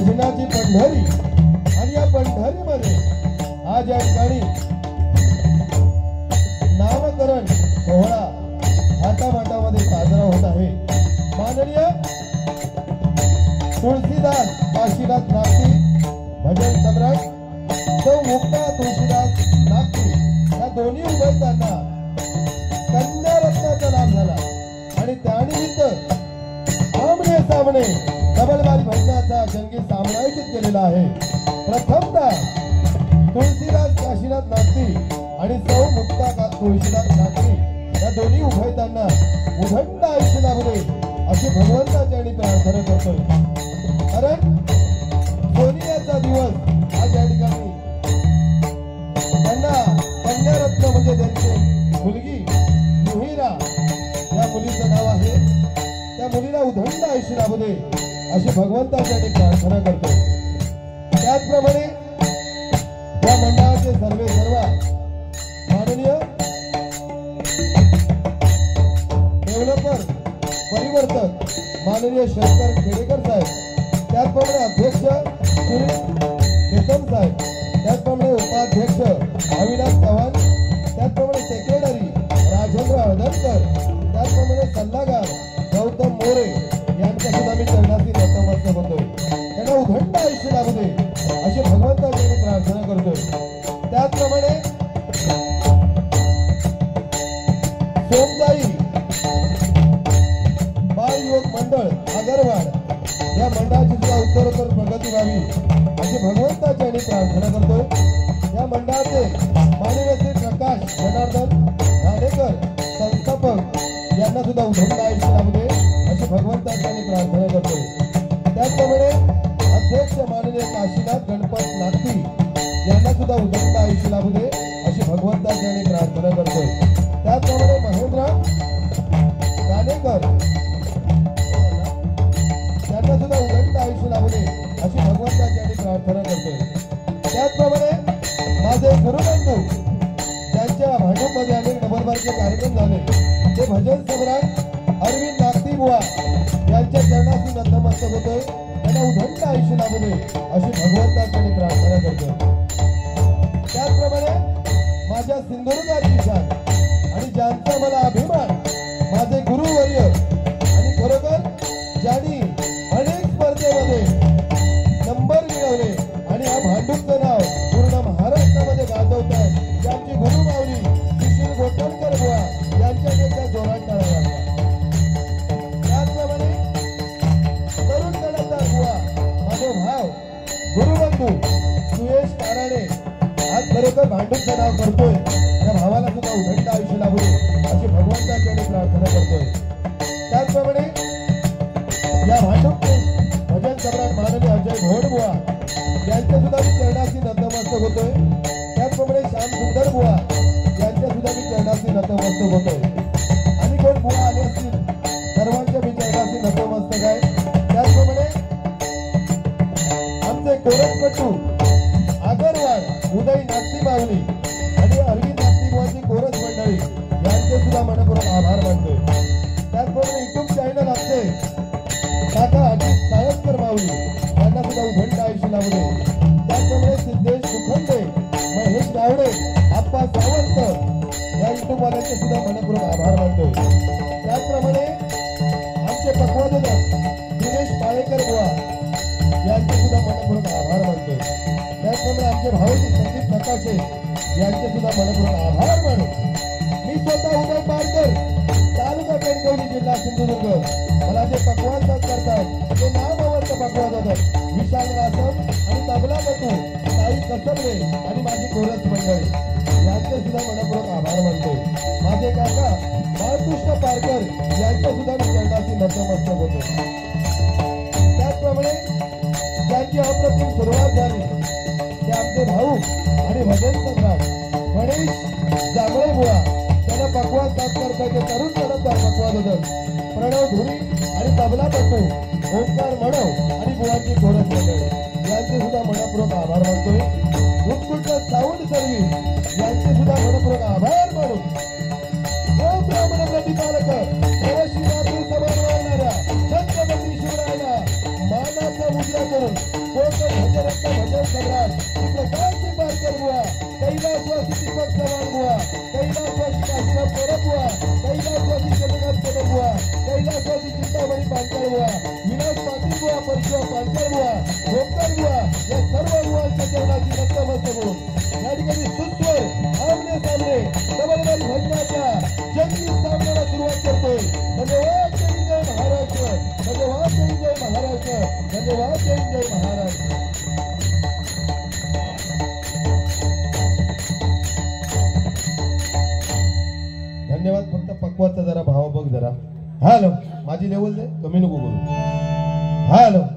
भजनाची पंढरी आणि या पंढरीमध्ये आज या ठिकाणी नामकरण सोहळा थाटामाटामध्ये साजरा होत आहे। माननीय तुळशीदास काशीनाथ नागती भजन सम्राट सौ मुक्ता तुळशीदास नागती या दोन्ही उभयतांना कन्या रत्नाचा लाभ झाला आणि त्यानिमित्त आमने सामने डबलबारी भजनाचा जंगी सामना आयोजित केलेला आहे। प्रथमतः तुळशीदास काशीनाथ नागती आणि सौ मुक्ता तुळशीदास नागती या दोन्ही उभयतांना उदंड आयुष्य लाभले अशी भगवंताची आणि प्रार्थना करतोय। कारण सोनियाचा दिवस आज या ठिकाणी त्यांना कन्यारत्न म्हणजे त्यांची मुलगी मिहिरा या मुलीचं नाव आहे, त्या मुलीला उदंड आयुष्य लाभले अशी भगवंताची आणि प्रार्थना करतोय। त्याचप्रमाणे या मंडळाचे सर्व माननीय डेव्हलपर परिवर्तक माननीय शंकर खेडेकर साहेब, त्याचप्रमाणे अध्यक्ष सुनील केतन साहेब, त्याचप्रमाणे उपाध्यक्ष अविनाश चव्हाण, त्याचप्रमाणे सेक्रेटरी राजेंद्र हळदणकर, त्याचप्रमाणे सल्लागार गौतम मोरे यांच्या सुद्धा मी चरणाशी नतमस्तक होतोय। त्यांना उदंड आयुष्य लाभू दे अशी भगवंताची मी प्रार्थना करतोय। त्याचप्रमाणे सोमदाई बाल युवक मंडळ आगरवाड या मंडळाची सुद्धा उत्तरोत्तर प्रगती व्हावी अशी भगवंताची आणि प्रार्थना करतोय। या मंडळाचे माननीय श्री प्रकाश जनार्दन घाणेकर संस्थापक यांना सुद्धा उदंड आयुष्य लाभू दे अशी भगवंताची आणि प्रार्थना करतोय। त्याचप्रमाणे अध्यक्ष माननीय काशीनाथ गणपत नागती यांना सुद्धा उदंड आयुष्य लाभू दे अशी भगवंताची आणि प्रार्थना करतोय। त्याचप्रमाणे महेंद्र गाणेकर यांना सुद्धा उदंड आयुष्य लाभू दे अशी भगवंताची आणि प्रार्थना करतोय। त्याचप्रमाणे माझे गुरुबंधू त्यांच्या भाजपमध्ये अनेक डबलबारीचे कार्यक्रम झाले, ते भजन सम्राट अरविंद नागती बुवा यांच्या चरणाशी नतमस्तक होतोय। त्यांना उदंड आयुष्य लाभू दे अशी भगवंताची आणि प्रार्थना करतोय। त्याचप्रमाणे माझ्या सिंधुदुर्गाची शान आणि ज्यांचा मला अभिमान माझे गुरुवर्य आणि खरोखर ज्यांनी अनेक स्पर्धेमध्ये नंबर मिळवले आणि हा भांडूपचं नाव पूर्ण महाराष्ट्रामध्ये गाजवत आहे, त्यांची गुरुमाऊली सुशील गोटणकर बुवा यांच्या एकदा जोरात टाळा लागला। त्याचप्रमाणे तरुण गणेशदार बुवा माझे भाव गुरुबंधू सुयश काराणे आज खरोखर भांडूपचं नाव करतोय, त्या भावाला सुद्धा उदंड आयुष्य लाभू दे अशी भगवंताची आणि प्रार्थना करतोय। त्याचप्रमाणे या भांडूपचे भजन सम्राट माननीय अजय घोड बुवा यांच्या सुद्धा मी चरणाशी नतमस्तक होतोय। त्याचप्रमाणे श्याम सुंदर बुवा यांच्या सुद्धा मी चरणाशी नतमस्तक होतोय। आणि कोण बुवा आले असतील सर्वांच्या मी चरणाशी नतमस्तक आहे। त्याचप्रमाणे आमचे कोरसपटू आगरवाड उदय नागती माऊली आणि अरविंद नागती बुवाची कोरस मंडळी यांचे सुद्धा मनपूर्वक आभार मानतोय। त्याचप्रमाणे युट्यूब चॅनल आमचे काका अजित साळसकर माऊली यांना सुद्धा उदंड आयुष्य लाभू दे। त्याचप्रमाणे सिद्धेश सुखंडे, महेश गावडे, आप्पा सावंत या युट्यूब वाल्यांचे सुद्धा मनपूर्वक आभार मानतोय। त्याचप्रमाणे आमचे पक्वादक दिनेश पाळेकर बुवा यांचे सुद्धा मनपूर्वक आभार मानतोय। त्याचप्रमाणे आमचे भाऊजी संदीप नकाशे यांचे सुद्धा मनपूर्वक आभार मानू। मी स्वतः उदय पारकर, तालुका कणकवली, जिल्हा सिंधुदुर्ग, मला जे पकवान करतात ते नामवंत पकवादक विशाल रासम आणि तबलापटू साई कसबले आणि माझी कोरस मंडळी यांचे सुद्धा मनपूर्वक आभार मानतोय। माझे काका बाळकृष्ण पारकर यांचे सुद्धा मी चरणाशी नतमस्तक होतो। त्याचप्रमाणे ज्यांची अप्रतिम सुरुवात झाली ते आमचे भाऊ आणि भजन सम्राट गणेश जांभळे बुवा, त्यांना पकवान करतायचे तरुण कडकदार पकवादक प्रणव धुरी आणि तबलापटू ओंकार मणव आणि बुवांची कोरस मंडळी यांचे सुद्धा मनपूर्वक आभार मानतोय। उत्कृष्ट साऊंड सर्व्हिस यांचे सुद्धा मनपूर्वक आभार मानून ब्राह्मण प्रतिपालक समान वाढणाऱ्या छत्रपती शिवरायाला मानाचा मुद्रा करून कोकण भजनरत्न भजन सम्राट श्री प्रकाशजी पारकर बुवा, कैलासवासी दीपक चव्हाण बुवा, कैलासवासी काशीराम परब बुवा, कैलासवासी चंद्रकांत कदम बुवा, कैलासवासी चिंतामणी पांचाळ बुवा, विलास पाटील बुवा, परशुराम पांचाळ बुवा, भोकर बुवा या सर्व बुवांच्या चरणाची नतमस्तक होऊन या ठिकाणी सुस्वर आमने सामने डबलबारी भजनाच्या जंगी सामन्याला सुरुवात करतोय. धन्यवाद. जय महाराष्ट्र. धन्यवाद. जय महाराष्ट्र. धन्यवाद. जय महाराष्ट्र. धन्यवाद. फक्त पक्वाचा जरा भाव बघ जरा. हॅलो, माझी लेवल दे, कमी नको करू. हॅलो.